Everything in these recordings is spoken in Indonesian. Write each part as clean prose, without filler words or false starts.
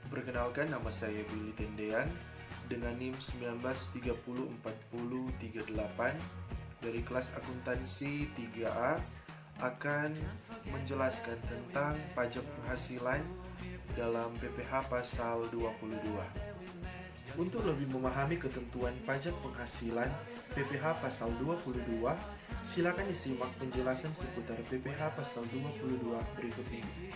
Perkenalkan, nama saya Billy Tendean dengan NIM 19304038 dari kelas akuntansi 3A akan menjelaskan tentang pajak penghasilan dalam PPh pasal 22. Untuk lebih memahami ketentuan pajak penghasilan PPh pasal 22, silakan disimak penjelasan seputar PPh pasal 22 berikut ini.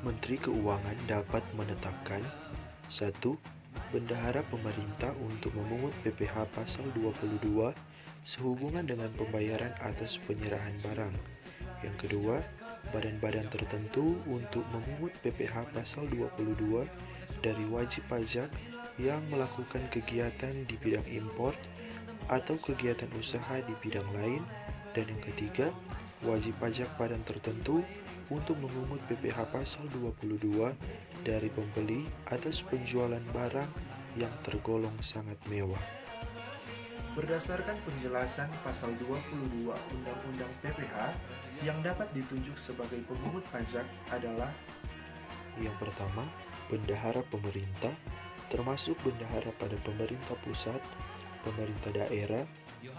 Menteri Keuangan dapat menetapkan 1. Bendahara pemerintah untuk memungut PPh pasal 22 sehubungan dengan pembayaran atas penyerahan barang. Yang kedua, badan-badan tertentu untuk memungut PPh pasal 22 dari wajib pajak yang melakukan kegiatan di bidang impor atau kegiatan usaha di bidang lain. Dan yang ketiga, wajib pajak badan tertentu untuk memungut PPh pasal 22 dari pembeli atas penjualan barang yang tergolong sangat mewah. Berdasarkan penjelasan pasal 22 Undang-Undang PPh, yang dapat ditunjuk sebagai pemungut pajak adalah Yang pertama, bendahara pemerintah, termasuk bendahara pada pemerintah pusat, pemerintah daerah,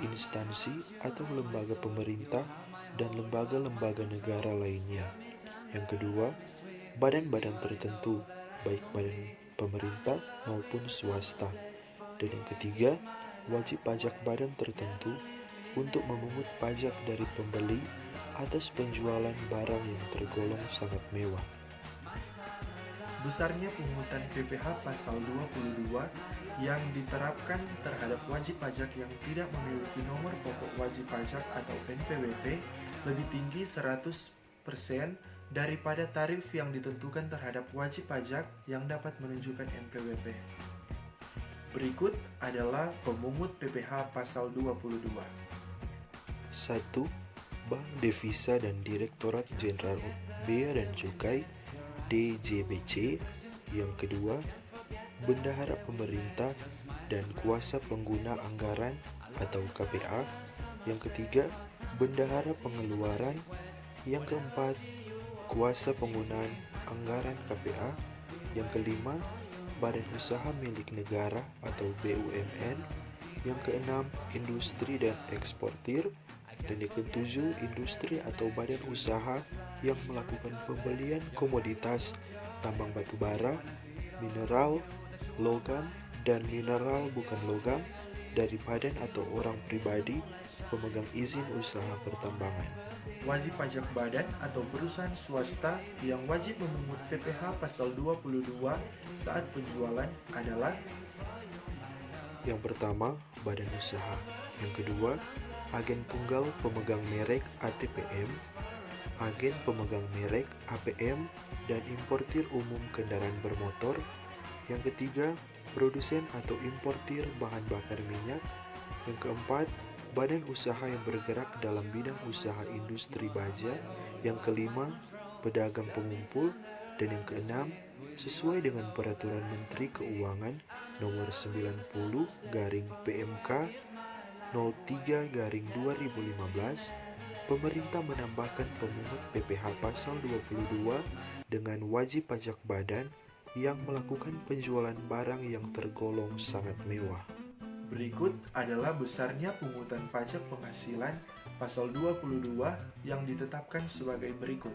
instansi atau lembaga pemerintah, dan lembaga-lembaga negara lainnya. Yang kedua, badan-badan tertentu, baik badan pemerintah maupun swasta. Dan yang ketiga, wajib pajak badan tertentu untuk memungut pajak dari pembeli atas penjualan barang yang tergolong sangat mewah. besarnya pungutan PPh pasal 22 yang diterapkan terhadap wajib pajak yang tidak memiliki nomor pokok wajib pajak atau NPWP lebih tinggi 100% daripada tarif yang ditentukan terhadap wajib pajak yang dapat menunjukkan NPWP. Berikut adalah pemungut PPh pasal 22. 1. Bank Devisa dan Direktorat Jenderal Bea dan Cukai DJBC. Yang kedua, bendahara pemerintah dan kuasa pengguna anggaran atau KPA. Yang ketiga, bendahara pengeluaran. Yang keempat, kuasa penggunaan anggaran KPA. Yang kelima, badan usaha milik negara atau BUMN. Yang keenam, industri dan eksportir. Dan yang ketujuh, industri atau badan usaha yang melakukan pembelian komoditas tambang batu bara, mineral, logam, dan mineral bukan logam dari badan atau orang pribadi pemegang izin usaha pertambangan. Wajib pajak badan atau perusahaan swasta yang wajib memungut PPh pasal 22 saat penjualan adalah Yang pertama, badan usaha. Yang kedua, agen tunggal pemegang merek ATPM, agen pemegang merek APM, dan importir umum kendaraan bermotor. Yang ketiga, produsen atau importir bahan bakar minyak. Yang keempat, badan usaha yang bergerak dalam bidang usaha industri baja. Yang kelima, pedagang pengumpul. Dan yang keenam, sesuai dengan Peraturan Menteri Keuangan Nomor 90/PMK 03/2015, pemerintah menambahkan pemungut PPh pasal 22 dengan wajib pajak badan yang melakukan penjualan barang yang tergolong sangat mewah. berikut adalah besarnya pungutan pajak penghasilan pasal 22 yang ditetapkan sebagai berikut.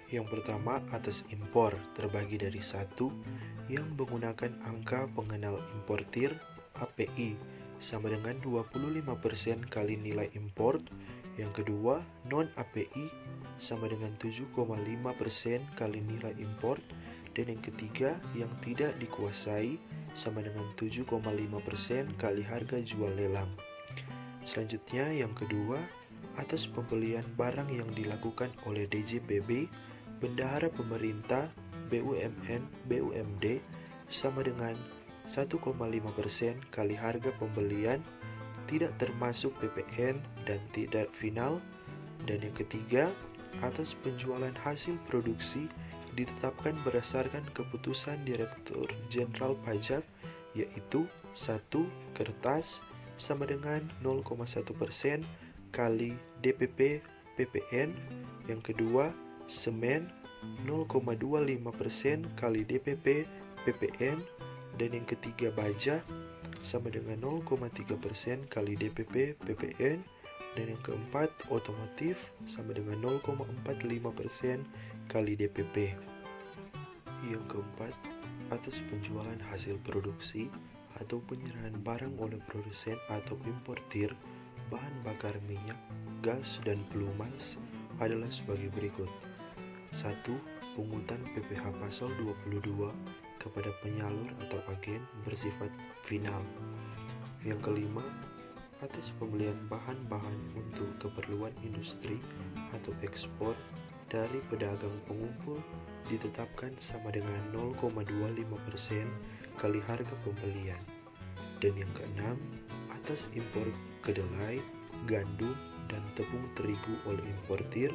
Yang pertama, atas impor terbagi dari 1 yang menggunakan angka pengenal importir API sama dengan 25% kali nilai import. Yang kedua, non API sama dengan 7,5% kali nilai import. Dan yang ketiga, yang tidak dikuasai sama dengan 7,5% kali harga jual lelang. Selanjutnya, yang kedua, atas pembelian barang yang dilakukan oleh DJPB, bendahara pemerintah, BUMN, BUMD sama dengan 1,5% kali harga pembelian, tidak termasuk PPN dan tidak final. Dan yang ketiga, atas penjualan hasil produksi ditetapkan berdasarkan keputusan Direktur Jenderal Pajak, yaitu 1. Kertas sama dengan 0,1% kali DPP PPN. Yang kedua, semen 0,25% kali DPP PPN, dan yang ketiga baja sama dengan 0,3% kali DPP PPN, dan yang keempat otomotif sama dengan 0,45% kali DPP. Yang keempat, atas penjualan hasil produksi atau penyerahan barang oleh produsen atau importir bahan bakar minyak, gas, dan pelumas adalah sebagai berikut. 1. Pungutan PPh pasal 22 kepada penyalur atau agen bersifat final. Yang kelima, atas pembelian bahan-bahan untuk keperluan industri atau ekspor dari pedagang pengumpul ditetapkan sama dengan 0,25% kali harga pembelian. Dan yang keenam, atas impor kedelai, gandum, dan tepung terigu oleh importir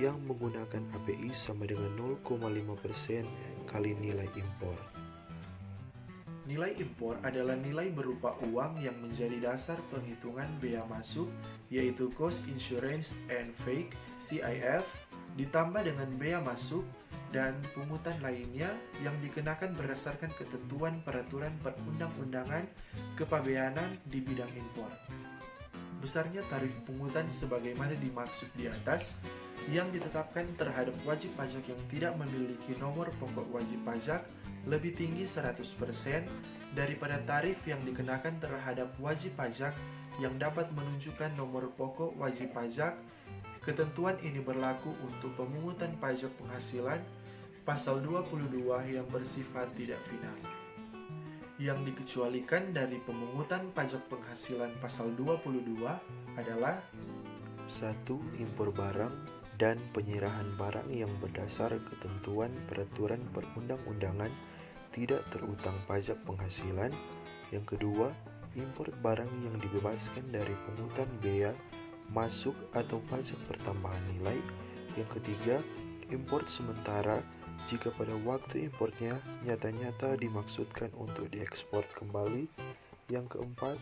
yang menggunakan API sama dengan 0,5% kali nilai impor. Nilai impor adalah nilai berupa uang yang menjadi dasar penghitungan bea masuk, yaitu Cost Insurance and Freight (CIF), ditambah dengan bea masuk dan pungutan lainnya yang dikenakan berdasarkan ketentuan peraturan perundang-undangan kepabeanan di bidang impor. Besarnya tarif pungutan sebagaimana dimaksud di atas yang ditetapkan terhadap wajib pajak yang tidak memiliki nomor pokok wajib pajak lebih tinggi 100% daripada tarif yang dikenakan terhadap wajib pajak yang dapat menunjukkan nomor pokok wajib pajak. Ketentuan ini berlaku untuk pemungutan pajak penghasilan pasal 22 yang bersifat tidak final. Yang dikecualikan dari pemungutan pajak penghasilan pasal 22 adalah 1. Impor barang dan penyerahan barang yang berdasar ketentuan peraturan perundang-undangan tidak terutang pajak penghasilan. Yang kedua, impor barang yang dibebaskan dari pungutan bea masuk atau pajak pertambahan nilai. Yang ketiga, impor sementara jika pada waktu importnya nyata-nyata dimaksudkan untuk diekspor kembali. Yang keempat,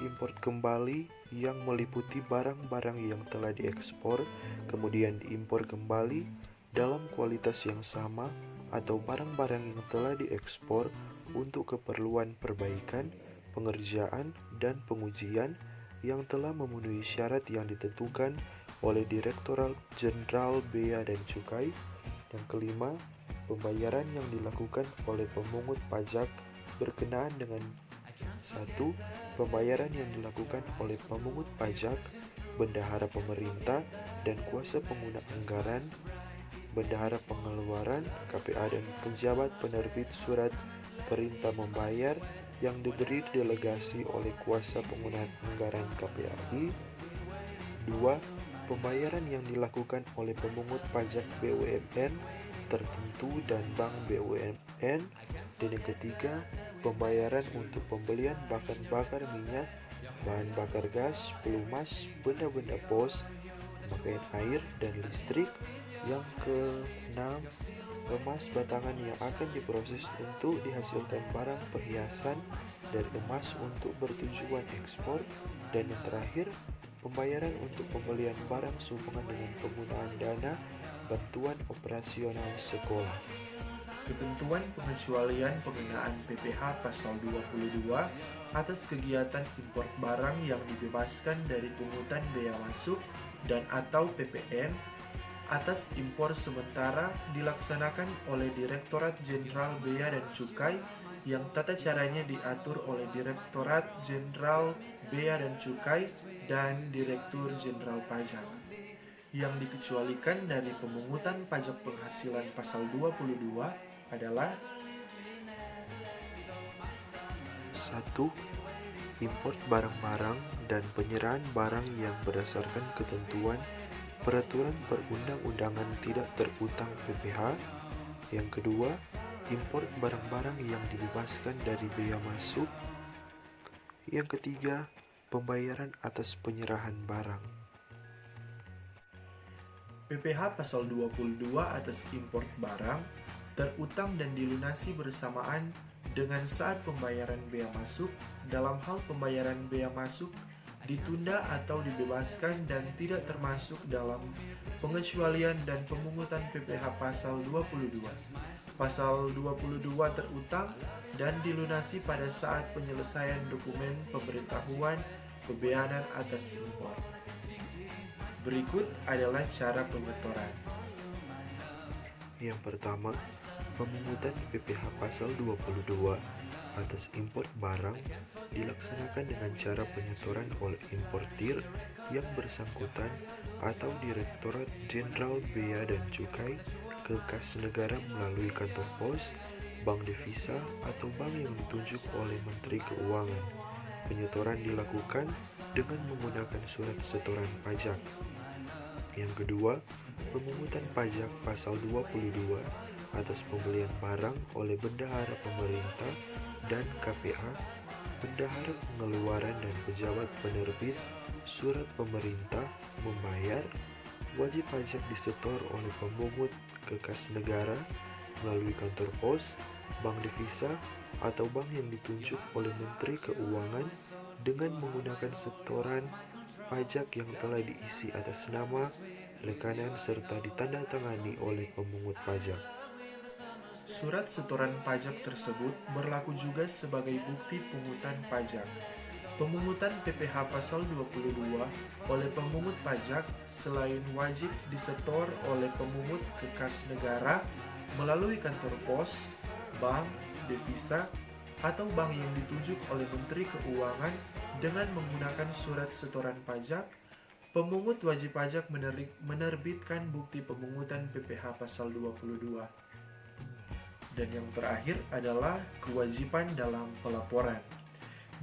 impor kembali yang meliputi barang-barang yang telah diekspor kemudian diimpor kembali dalam kualitas yang sama, atau barang-barang yang telah diekspor untuk keperluan perbaikan, pengerjaan, dan pengujian yang telah memenuhi syarat yang ditentukan oleh Direktorat Jenderal Bea dan Cukai. Yang kelima, pembayaran yang dilakukan oleh pemungut pajak berkenaan dengan 1. Pembayaran yang dilakukan oleh pemungut pajak, bendahara pemerintah, dan kuasa pengguna anggaran, bendahara pengeluaran, KPA, dan pejabat penerbit surat perintah membayar yang diberi delegasi oleh kuasa pengguna anggaran KPAI. 2. Pembayaran yang dilakukan oleh pemungut pajak BUMN tertentu dan bank BUMN. Dan yang ketiga, pembayaran untuk pembelian bahan bakar minyak, bahan bakar gas, pelumas, benda-benda pos, pemakaian air dan listrik. Yang keenam, emas batangan yang akan diproses untuk dihasilkan barang perhiasan dari emas untuk bertujuan ekspor. Dan yang terakhir, pembayaran untuk pembelian barang sehubungan dengan penggunaan dana bantuan operasional sekolah. ketentuan pengecualian penggunaan PPh pasal 22 atas kegiatan impor barang yang dibebaskan dari pungutan bea masuk dan atau PPN atas impor sementara dilaksanakan oleh Direktorat Jenderal Bea dan Cukai yang tata caranya diatur oleh Direktorat Jenderal Bea dan Cukai dan Direktur Jenderal Pajak. Yang dikecualikan dari pemungutan pajak penghasilan pasal 22 adalah 1. Impor barang-barang dan penyerahan barang yang berdasarkan ketentuan peraturan perundang-undangan tidak terutang PPh. Yang kedua, impor barang-barang yang dibebaskan dari bea masuk. Yang ketiga, pembayaran atas penyerahan barang. PPh pasal 22 atas impor barang terutang dan dilunasi bersamaan dengan saat pembayaran bea masuk. Dalam hal pembayaran bea masuk ditunda atau dibebaskan dan tidak termasuk dalam pengecualian dan pemungutan PPh pasal 22. Pasal 22 terutang dan dilunasi pada saat penyelesaian dokumen pemberitahuan pembayaran atas impor. Berikut adalah cara penyetoran. Yang pertama, pemungutan PPh pasal 22 atas impor barang dilaksanakan dengan cara penyetoran oleh importir yang bersangkutan atau Direktorat Jenderal Bea dan Cukai ke kas negara melalui kantor pos, bank devisa, atau bank yang ditunjuk oleh Menteri Keuangan. Penyetoran dilakukan dengan menggunakan surat setoran pajak. Yang kedua, pemungutan pajak pasal 22 atas pembelian barang oleh bendahara pemerintah dan KPA, bendahara pengeluaran dan pejabat penerbit surat pemerintah membayar wajib pajak disetor oleh pemungut ke kas negara melalui kantor pos, bank devisa, atau bank yang ditunjuk oleh Menteri Keuangan dengan menggunakan setoran pajak yang telah diisi atas nama, rekanan, serta ditandatangani oleh pemungut pajak. Surat setoran pajak tersebut berlaku juga sebagai bukti pungutan pajak. Pemungutan PPh pasal 22 oleh pemungut pajak selain wajib disetor oleh pemungut ke kas negara melalui kantor pos, bank, devisa, atau bank yang ditunjuk oleh Menteri Keuangan dengan menggunakan surat setoran pajak, pemungut wajib pajak menerbitkan bukti pemungutan PPh pasal 22. Dan yang terakhir adalah kewajiban dalam pelaporan.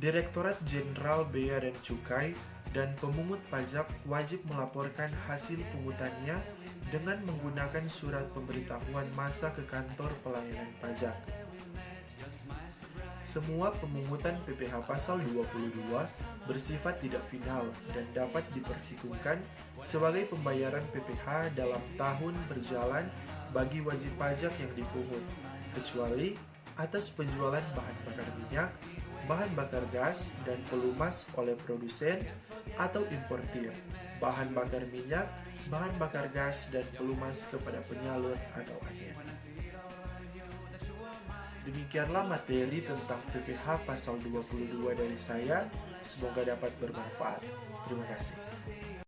Direktorat Jenderal Bea dan Cukai dan pemungut pajak wajib melaporkan hasil pungutannya dengan menggunakan surat pemberitahuan masa ke kantor pelayanan pajak. Semua pemungutan PPh pasal 22 bersifat tidak final dan dapat diperhitungkan sebagai pembayaran PPh dalam tahun berjalan bagi wajib pajak yang dipungut, kecuali atas penjualan bahan bakar minyak, bahan bakar gas, dan pelumas oleh produsen atau importir, bahan bakar minyak, bahan bakar gas, dan pelumas kepada penyalur atau agen. Demikianlah materi tentang PPh pasal 22 dari saya. Semoga dapat bermanfaat. Terima kasih.